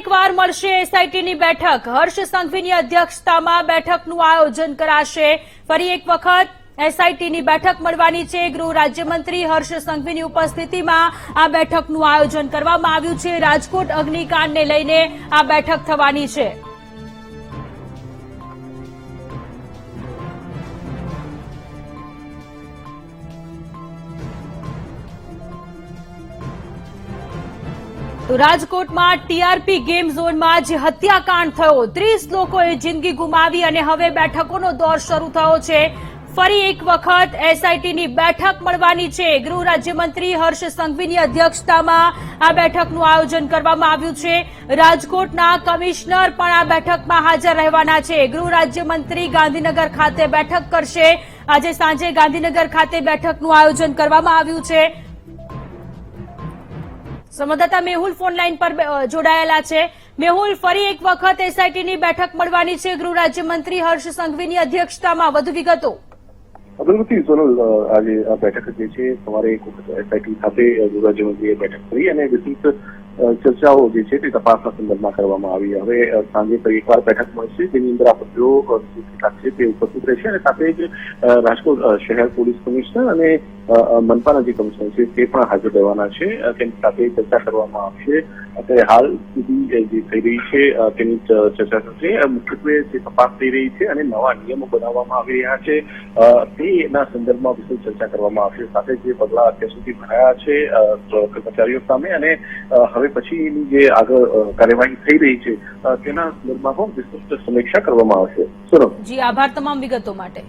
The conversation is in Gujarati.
એકવાર મળશે એસઆઈટીની બેઠક। હર્ષ સંઘવીની અધ્યક્ષતામાં બેઠકનું આયોજન કરાશે। ફરી એક વખત એસઆઈટીની બેઠક મળવાની છે। ગૃહ રાજ્યમંત્રી હર્ષ સંઘવીની ઉપસ્થિતિમાં આ બેઠકનું આયોજન કરવામાં આવ્યું છે। રાજકોટ અગ્નિકાંડને લઈને આ બેઠક થવાની છે। તો રાજકોટમાં ટીઆરપી ગેમ ઝોનમાં જે હત્યાકાંડ થયો, 30 લોકોએ જિંદગી ગુમાવી અને હવે બેઠકોનો દોર શરૂ થયો છે। ફરી એક વખત એસઆઈટીની બેઠક મળવાની છે। ગૃહ રાજ્યમંત્રી હર્ષ સંઘવીની અધ્યક્ષતામાં આ બેઠકનું આયોજન કરવામાં આવ્યું છે। રાજકોટના કમિશનર પણ આ બેઠકમાં હાજર રહેવાના છે। ગૃહ રાજ્યમંત્રી ગાંધીનગર ખાતે બેઠક કરશે। આજે સાંજે ગાંધીનગર ખાતે બેઠકનું આયોજન કરવામાં આવ્યું છે। સંવાદદાતા મેહુલ ફોન લાઈન પર જોડાયેલા છે। મેહુલ, ફરી એક વખત એસઆઈટીની બેઠક મળવાની છે ગૃહ રાજ્યમંત્રી હર્ષ સંઘવીની અધ્યક્ષતામાં, વધુ વિગતો? બિલકુલ સોનલ, આજે આ બેઠક જે છે સવારે એક વખત એસઆઈટી સાથે ગૃહ રાજ્યમંત્રીએ બેઠક કરી અને વિસ્તૃત ચર્ચાઓ જે છે તે તપાસના સંદર્ભમાં કરવામાં આવી। હવે સાંજે ફરી એકવાર બેઠક મળશે, જેની અંદર આ પત્રો છે તે ઉપસ્થિત રહેશે અને સાથે જ રાજકોટ શહેર પોલીસ કમિશનર અને મનપાના જે કમિશનર છે તે પણ હાજર રહેવાના છે। તેની સાથે ચર્ચા કરવામાં આવશે। અત્યારે હાલ સુધી જે થઈ રહી છે તેની ચર્ચા થશે। મુખ્યત્વે જે તપાસ થઈ રહી છે અને નવા નિયમો બનાવવામાં આવી રહ્યા છે તેના સંદર્ભમાં વિસ્તૃત ચર્ચા કરવામાં આવશે। સાથે જે પગલા અત્યાર સુધી ભરાયા છે કર્મચારીઓ સામે અને હવે પછીની જે આગળ કાર્યવાહી થઈ રહી છે તેના સંદર્ભમાં પણ વિસ્તૃત સમીક્ષા કરવામાં આવશે। જી, આભાર તમામ વિગતો માટે।